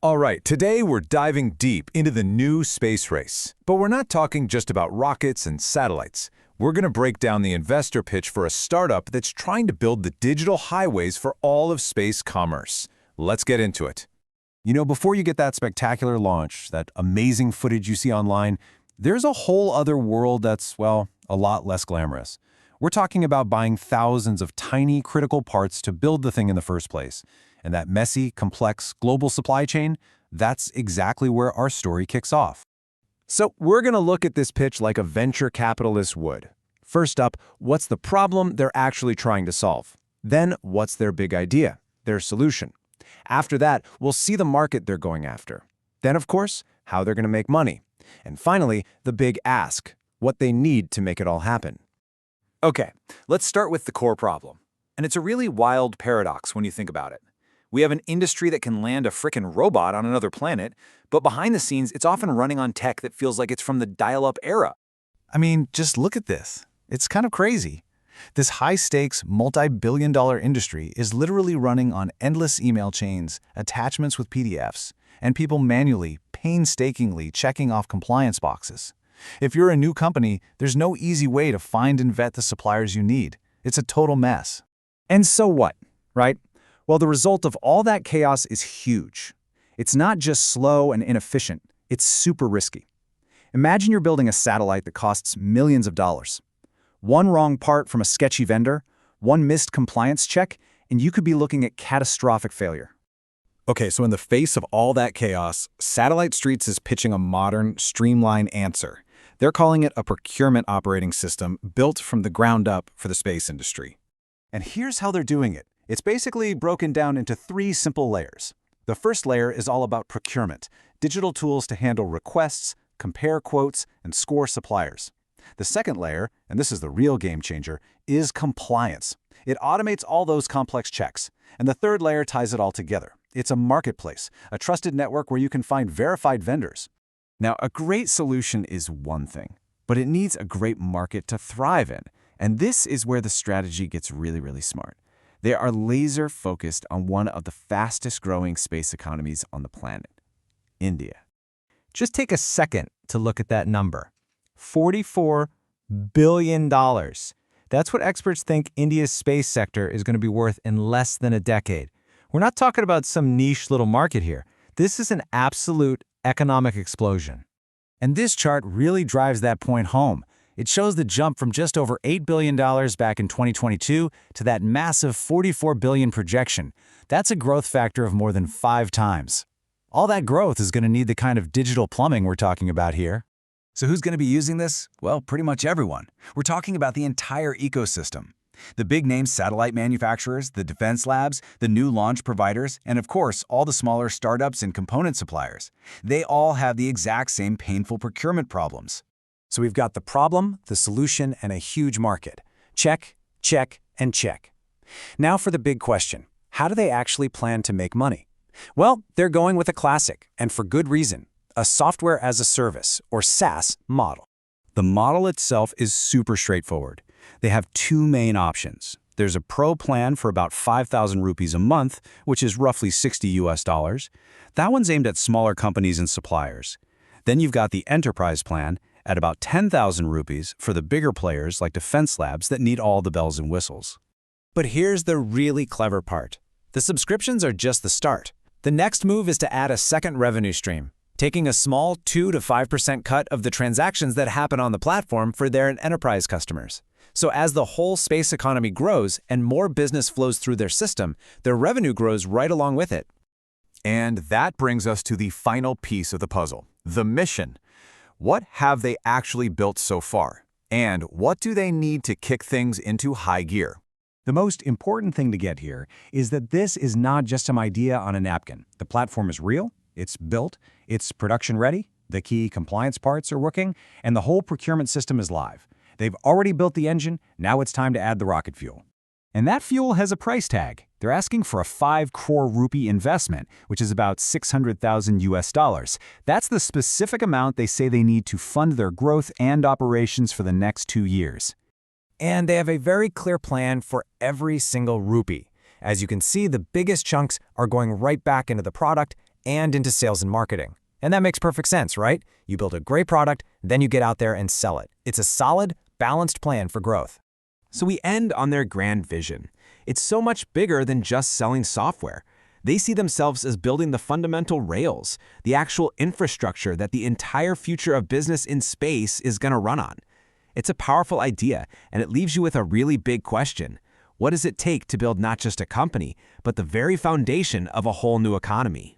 All right, today we're diving deep into the new space race. But we're not talking just about rockets and satellites. We're going to break down the investor pitch for a startup that's trying to build the digital highways for all of space commerce. Let's get into it. Before you get that spectacular launch, that amazing footage you see online, there's a whole other world that's, well, a lot less glamorous. We're talking about buying thousands of tiny, critical parts to build the thing in the first place. And that messy, complex, global supply chain, that's exactly where our story kicks off. So we're going to look at this pitch like a venture capitalist would. First up, what's the problem they're actually trying to solve? Then, what's their big idea, their solution? After that, we'll see the market they're going after. Then, of course, how they're going to make money. And finally, the big ask, what they need to make it all happen. Okay, let's start with the core problem. And it's a really wild paradox when you think about it. We have an industry that can land a frickin' robot on another planet, but behind the scenes, it's often running on tech that feels like it's from the dial-up era. I mean, just look at this. It's kind of crazy. This high-stakes, multi-billion-dollar industry is literally running on endless email chains, attachments with PDFs, and people manually, painstakingly checking off compliance boxes. If you're a new company, there's no easy way to find and vet the suppliers you need. It's a total mess. And so what, right? Well, the result of all that chaos is huge. It's not just slow and inefficient, it's super risky. Imagine you're building a satellite that costs millions of dollars. One wrong part from a sketchy vendor, one missed compliance check, and you could be looking at catastrophic failure. Okay, so in the face of all that chaos, Satellite Streets is pitching a modern, streamlined answer. They're calling it a procurement operating system built from the ground up for the space industry. And here's how they're doing it. It's basically broken down into 3 simple layers. The first layer is all about procurement, digital tools to handle requests, compare quotes, and score suppliers. The second layer, and this is the real game changer, is compliance. It automates all those complex checks. And the third layer ties it all together. It's a marketplace, a trusted network where you can find verified vendors. Now, a great solution is one thing, but it needs a great market to thrive in. And this is where the strategy gets really smart. They are laser-focused on one of the fastest-growing space economies on the planet, India. Just take a second to look at that number. $44 billion. That's what experts think India's space sector is going to be worth in less than a decade. We're not talking about some niche little market here. This is an absolute economic explosion. And this chart really drives that point home. It shows the jump from just over $8 billion back in 2022 to that massive $44 billion projection. That's a growth factor of more than 5 times. All that growth is going to need the kind of digital plumbing we're talking about here. So who's going to be using this? Well, pretty much everyone. We're talking about the entire ecosystem. The big-name satellite manufacturers, the defense labs, the new launch providers, and of course, all the smaller startups and component suppliers. They all have the exact same painful procurement problems. So we've got the problem, the solution, and a huge market. Check, check, and check. Now for the big question. How do they actually plan to make money? Well, they're going with a classic, and for good reason, a software as a service, or SaaS, model. The model itself is super straightforward. They have 2 main options. There's a pro plan for about 5,000 rupees a month, which is roughly $60 US. That one's aimed at smaller companies and suppliers. Then you've got the enterprise plan at about 10,000 rupees for the bigger players like defense labs that need all the bells and whistles. But here's the really clever part. The subscriptions are just the start. The next move is to add a second revenue stream, taking a small 2 to 5% cut of the transactions that happen on the platform for their enterprise customers. So as the whole space economy grows and more business flows through their system, their revenue grows right along with it. And that brings us to the final piece of the puzzle, the mission. What have they actually built so far? And what do they need to kick things into high gear? The most important thing to get here is that this is not just some idea on a napkin. The platform is real, it's built, it's production ready, the key compliance parts are working, and the whole procurement system is live. They've already built the engine, now it's time to add the rocket fuel. And that fuel has a price tag. They're asking for a 5 crore rupee investment, which is about 600,000 US. That's the specific amount they say they need to fund their growth and operations for the next 2 years. And they have a very clear plan for every single rupee. As you can see, the biggest chunks are going right back into the product and into sales and marketing. And that makes perfect sense, right? You build a great product, then you get out there and sell it. It's a solid, balanced plan for growth. So we end on their grand vision. It's so much bigger than just selling software. They see themselves as building the fundamental rails, the actual infrastructure that the entire future of business in space is going to run on. It's a powerful idea, and it leaves you with a really big question. What does it take to build not just a company, but the very foundation of a whole new economy?